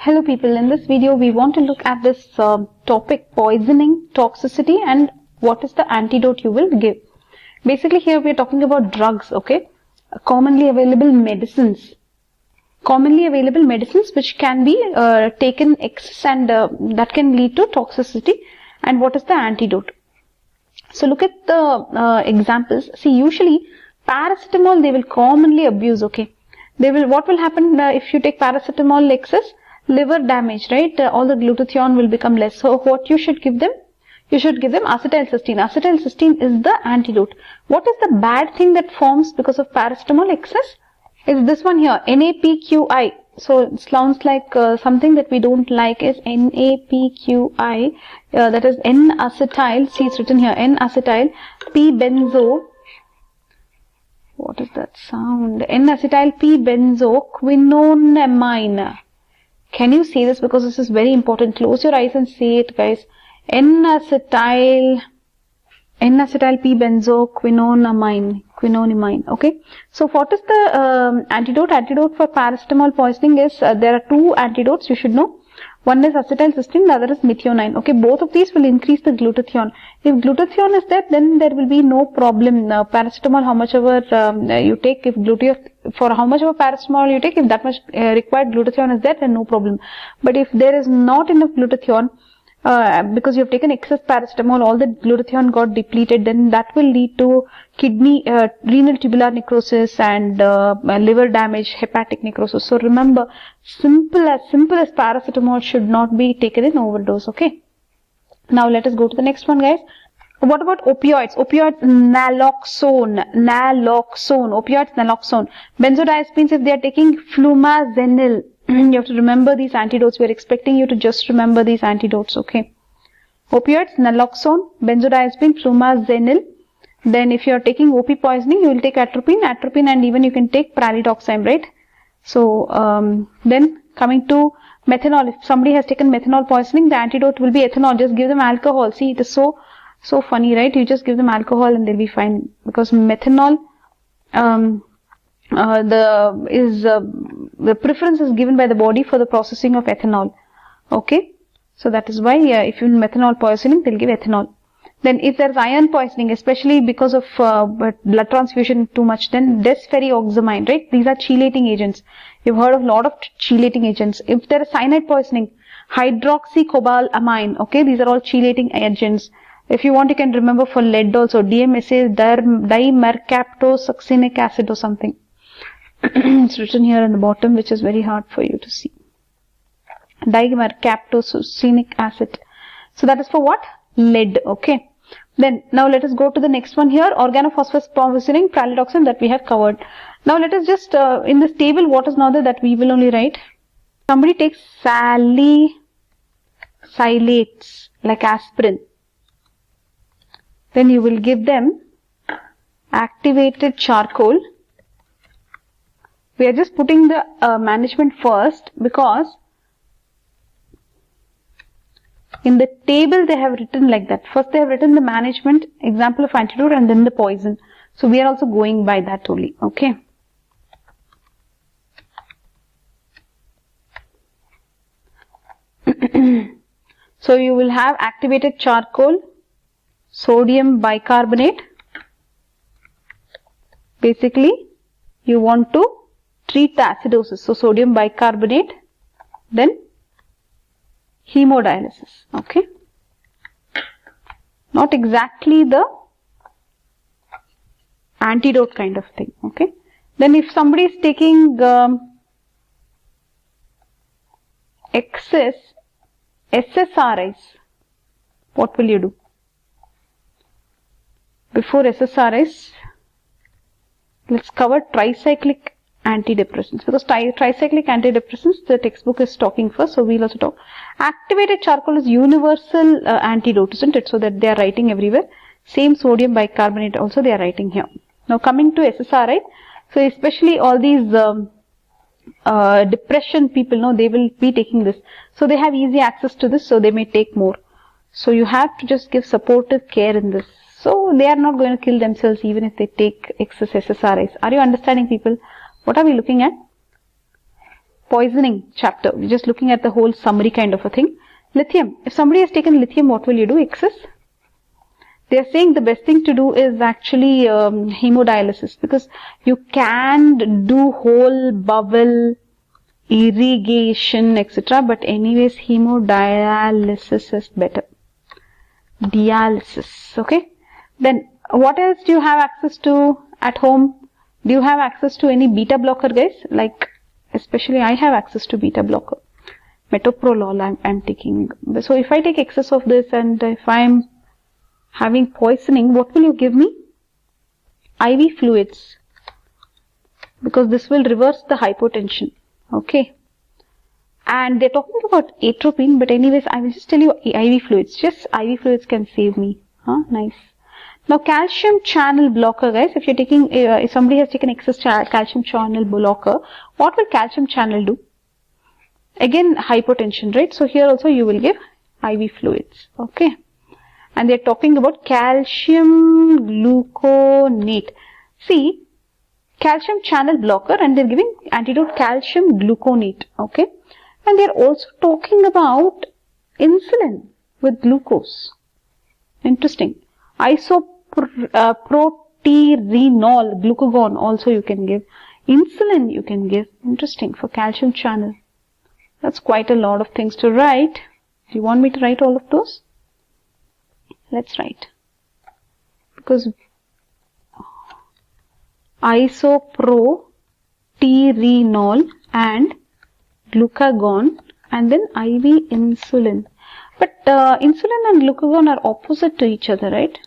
Hello people, in this video we want to look at this topic poisoning, toxicity and what is the antidote you will give. Basically here we are talking about drugs, okay? Commonly available medicines which can be taken excess and that can lead to toxicity, and what is the antidote. So look at the examples. See, usually paracetamol they will commonly abuse, okay? What will happen if you take paracetamol excess? Liver damage, right? All the glutathione will become less. So what you should give them? You should give them acetylcysteine. Acetylcysteine is the antidote. What is the bad thing that forms because of paracetamol excess? Is this one here, NAPQI. So it sounds like something that we don't like is NAPQI. That is N-acetyl. See, it's written here, N-acetyl P-benzo. What is that sound? N-acetyl P-benzoquinonamine. Can you say this? Because this is very important. Close your eyes and say it, guys. N-acetyl P-benzoquinonamine. Okay. So what is the antidote? Antidote for paracetamol poisoning is there are two antidotes you should know. One is acetylcysteine, the other is methionine. Okay, both of these will increase the glutathione. If glutathione is there, then there will be no problem. Paracetamol, how much ever you take, if for how much ever paracetamol you take, if that much required glutathione is there, then no problem. But if there is not enough glutathione, because you have taken excess paracetamol, all the glutathione got depleted, then that will lead to kidney, renal tubular necrosis and liver damage, hepatic necrosis. So remember, simple as paracetamol should not be taken in overdose. Okay. Now let us go to the next one, guys. What about opioids? Opioids, naloxone. Opioids, naloxone. Benzodiazepines, if they are taking flumazenil. You have to remember these antidotes. We are expecting you to just remember these antidotes, okay? Opioids, naloxone, benzodiazepine, flumazenil. Then if you are taking OP poisoning, you will take atropine, and even you can take pralidoxime, right? So, then coming to methanol. If somebody has taken methanol poisoning, the antidote will be ethanol. Just give them alcohol. See, it is so funny, right? You just give them alcohol and they'll be fine. Because methanol, the preference is given by the body for the processing of ethanol. Okay, so that is why if you methanol poisoning, they'll give ethanol. Then if there is iron poisoning, especially because of blood transfusion too much, then desferrioxamine, right? These are chelating agents. You've heard of a lot of chelating agents. If there is cyanide poisoning, hydroxycobalamine, okay? These are all chelating agents. If you want, you can remember for lead also, DMSA, dimercaptosuccinic acid or something. It's written here in the bottom, which is very hard for you to see. Dimercaptosuccinic acid. So that is for what? Lead, okay. Then, now let us go to the next one here, organophosphorus poisoning, pralidoxime, that we have covered. Now let us just, in this table, what is now there that we will only write? Somebody takes salicylates, like aspirin. Then you will give them activated charcoal. We are just putting the management first because in the table they have written like that. First they have written the management, example of antidote, and then the poison. So we are also going by that only. Okay. So you will have activated charcoal, sodium bicarbonate. Basically, you want to treat the acidosis. So sodium bicarbonate, then hemodialysis. Okay. Not exactly the antidote kind of thing. Okay. Then if somebody is taking excess SSRIs, what will you do? Before SSRIs, let's cover tricyclic antidepressants, because tricyclic antidepressants, the textbook is talking first, so we'll also talk. Activated charcoal is universal antidote, isn't it? So that they are writing everywhere. Same sodium bicarbonate also they are writing here. Now coming to SSRI, so especially all these depression people, no, they will be taking this. So they have easy access to this, so they may take more. So you have to just give supportive care in this. So they are not going to kill themselves even if they take excess SSRIs. Are you understanding, people? What are we looking at? poisoning chapter. We're just looking at the whole summary kind of a thing. Lithium. If somebody has taken lithium, what will you do? Excess. They are saying the best thing to do is actually hemodialysis, because you can do whole bowel irrigation, etc. But anyways, hemodialysis is better. Dialysis. Okay. Then what else do you have access to at home? Do you have access to any beta blocker, guys? Like, especially I have access to beta blocker. Metoprolol I'm taking. So if I take excess of this and if I'm having poisoning, what will you give me? IV fluids. Because this will reverse the hypotension. Okay. And they're talking about atropine, but anyways, I will just tell you IV fluids. Just IV fluids can save me. Huh? Nice. Now, calcium channel blocker, guys. If you're taking, if somebody has taken excess calcium channel blocker, what will calcium channel do? Again, hypotension, right? So here also you will give IV fluids. Okay. And they're talking about calcium gluconate. See, calcium channel blocker, and they're giving antidote calcium gluconate. Okay. And they're also talking about insulin with glucose. Interesting. Isoproterenol, glucagon also you can give. Insulin you can give. Interesting, for calcium channel. That's quite a lot of things to write. Do you want me to write all of those? Let's write. Because isoproterenol and glucagon, and then IV insulin. But insulin and glucagon are opposite to each other, right?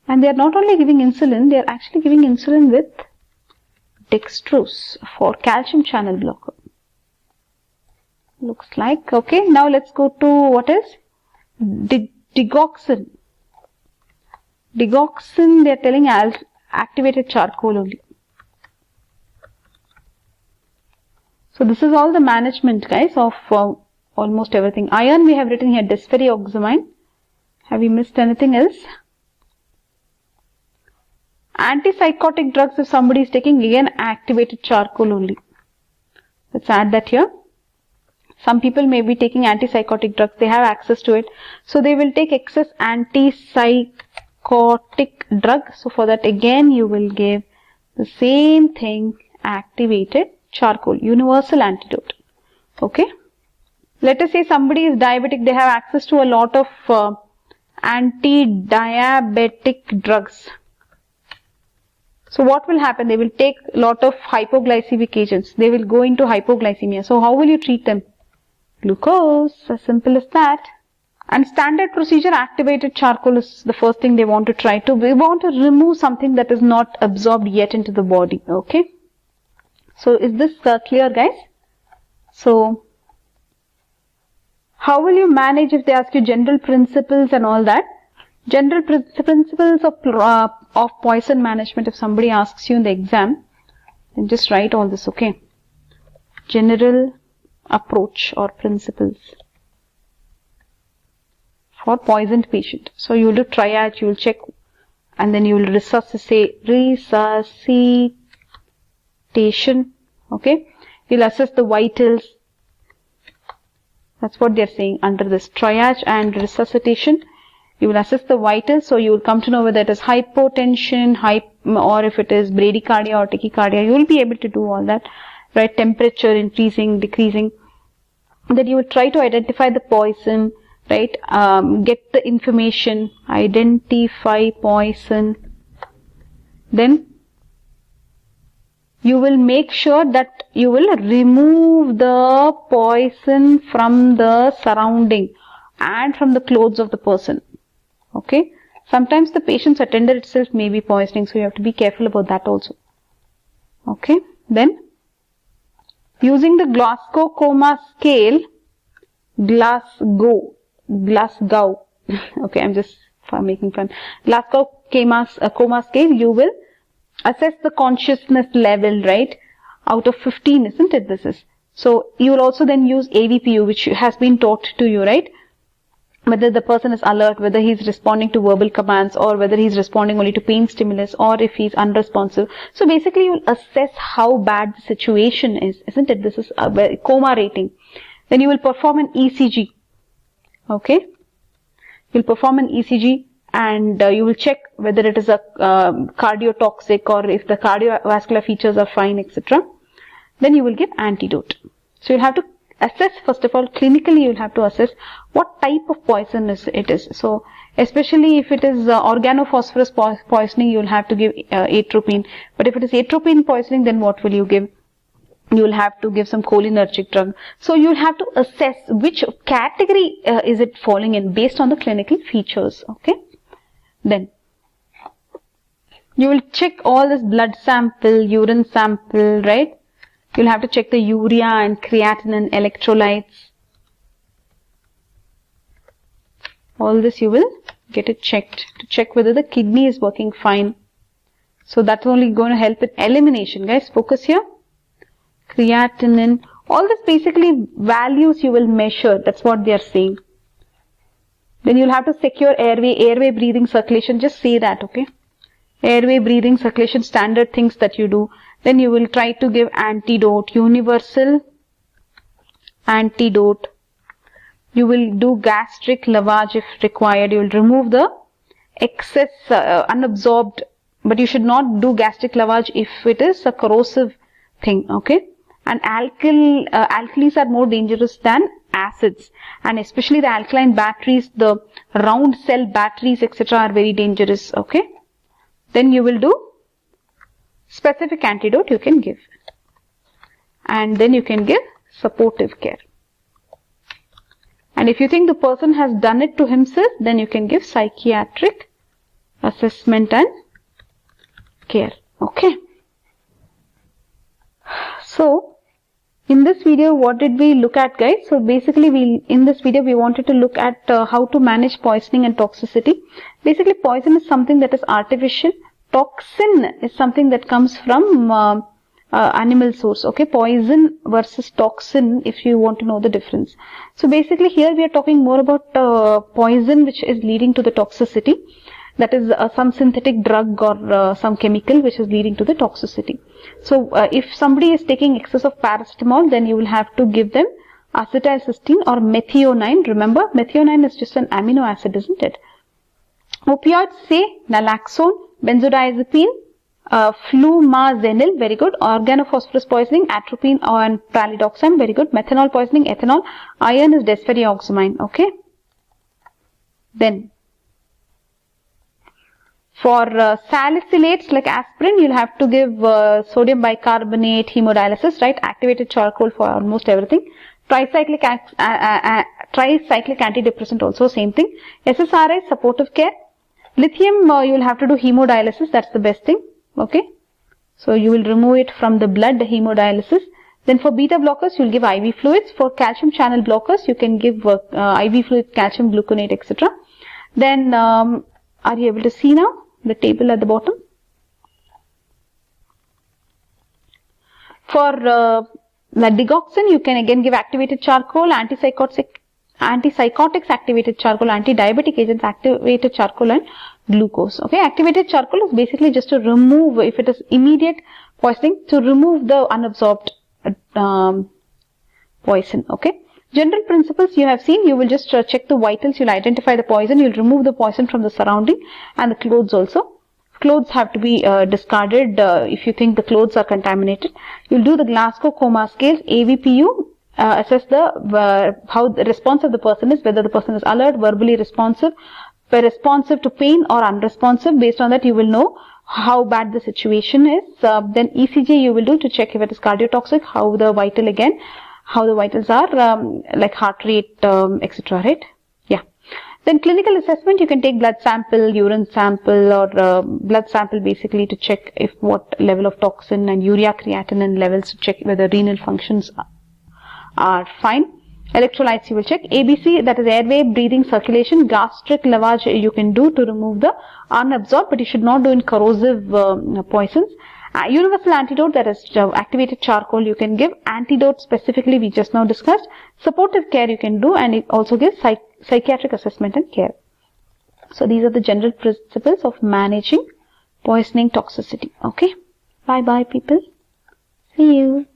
And they are not only giving insulin, they are actually giving insulin with dextrose for calcium channel blocker. Looks like. Okay, now let's go to what is digoxin. Digoxin, they are telling activated charcoal only. So this is all the management, guys, of almost everything. Iron we have written here, desferrioxamine. Have we missed anything else? Antipsychotic drugs, if somebody is taking, again activated charcoal only. Let's add that here. Some people may be taking antipsychotic drugs, they have access to it. So they will take excess antipsychotic drug. So for that again you will give the same thing, activated charcoal, universal antidote. Okay. Let us say somebody is diabetic, they have access to a lot of anti-diabetic drugs. So what will happen? They will take a lot of hypoglycemic agents. They will go into hypoglycemia. So how will you treat them? Glucose, as simple as that. And standard procedure, activated charcoal is the first thing they want to try to. We want to remove something that is not absorbed yet into the body. Okay. So is this clear, guys? So how will you manage if they ask you general principles and all that? General principles of poison management, if somebody asks you in the exam, then just write all this, okay? General approach or principles for poisoned patient. So you will do triage, you will check, and then you will resuscitation, okay? You will assess the vitals. That's what they are saying under this triage and resuscitation. You will assess the vitals, so you will come to know whether it is hypotension, or if it is bradycardia or tachycardia. You will be able to do all that, right? Temperature increasing, decreasing. Then you will try to identify the poison, right? Get the information, identify poison. Then you will make sure that you will remove the poison from the surrounding and from the clothes of the person. Okay. Sometimes the patient's attender itself may be poisoning, so you have to be careful about that also. Okay. Then, using the Glasgow Coma Scale, Glasgow, okay, I'm just making fun. Glasgow Coma Scale, you will assess the consciousness level, right? Out of 15, isn't it? This is. So, you will also then use AVPU, which has been taught to you, right? whether the person is alert, whether he's responding to verbal commands, or whether he's responding only to pain stimulus, or if he's unresponsive. So basically you'll assess how bad the situation is, isn't it? This is a coma rating. Then you will perform an ECG. Okay? You'll perform an ECG and you will check whether it is a cardiotoxic or if the cardiovascular features are fine, etc. Then you will give antidote. So you'll have to assess, first of all, clinically you'll have to assess what type of poison it is. So especially if it is organophosphorus poisoning, you'll have to give atropine. But if it is atropine poisoning, then what will you give? You'll have to give some cholinergic drug. So you'll have to assess which category is it falling in based on the clinical features. Okay. Then you will check all this blood sample, urine sample, right? You'll have to check the urea and creatinine electrolytes. All this you will get it checked to check whether the kidney is working fine. So that's only going to help in elimination, guys. Focus here. Creatinine, all this basically values you will measure. That's what they are saying. Then you'll have to secure airway, breathing, circulation. Just say that, okay? Airway, breathing, circulation, standard things that you do. Then you will try to give antidote, universal antidote. You will do gastric lavage if required. You will remove the excess unabsorbed, but you should not do gastric lavage if it is a corrosive thing, okay? And alkalis are more dangerous than acids, and especially the alkaline batteries, the round cell batteries, etc. are very dangerous, okay? Then you will do specific antidote you can give, and then you can give supportive care. And if you think the person has done it to himself, then you can give psychiatric assessment and care, okay? So in this video, what did we look at, guys? So basically in this video we wanted to look at how to manage poisoning and toxicity. Basically poison is something that is artificial. Toxin is something that comes from animal source, okay? Poison versus toxin, if you want to know the difference. So basically here we are talking more about poison which is leading to the toxicity. That is some synthetic drug or some chemical which is leading to the toxicity. So if somebody is taking excess of paracetamol, then you will have to give them acetylcysteine or methionine. Remember, methionine is just an amino acid, isn't it? Opioids, say naloxone, benzodiazepine, flumazenil, very good. Organophosphorus poisoning, atropine and pralidoxime, very good. Methanol poisoning, ethanol. Iron is desferrioxamine, okay? Then for salicylates like aspirin, you'll have to give sodium bicarbonate, hemodialysis, right? Activated charcoal for almost everything. Tricyclic antidepressant also, same thing. SSRI, supportive care. Lithium, you'll have to do hemodialysis, that's the best thing, okay? So you will remove it from the blood, the hemodialysis. Then for beta blockers, you'll give IV fluids. For calcium channel blockers, you can give IV fluids, calcium gluconate, etc. Then, are you able to see now the table at the bottom? For the digoxin, you can again give activated charcoal, antipsychotics activated charcoal, anti-diabetic agents activated charcoal, and glucose. Okay, activated charcoal is basically just to remove, if it is immediate poisoning, to remove the unabsorbed poison. Okay. General principles you have seen, you will just check the vitals, you'll identify the poison, you'll remove the poison from the surrounding and the clothes also. Clothes have to be discarded if you think the clothes are contaminated. You'll do the Glasgow Coma Scales, AVPU, assess the how the response of the person is, whether the person is alert, verbally responsive, responsive to pain or unresponsive. Based on that, you will know how bad the situation is. Then ECG you will do to check if it is cardiotoxic, how the vital again, how the vitals are, like heart rate, etc. Right? Yeah. Then clinical assessment, you can take blood sample, urine sample, or blood sample basically to check if what level of toxin, and urea creatinine levels to check whether renal functions are fine. Electrolytes you will check. ABC, that is airway, breathing, circulation. Gastric lavage you can do to remove the unabsorbed, but you should not do in corrosive poisons. Universal antidote, that is activated charcoal you can give. Antidote specifically we just now discussed. Supportive care you can do, and it also gives psychiatric assessment and care. So these are the general principles of managing poisoning toxicity. Okay. Bye bye people. See you.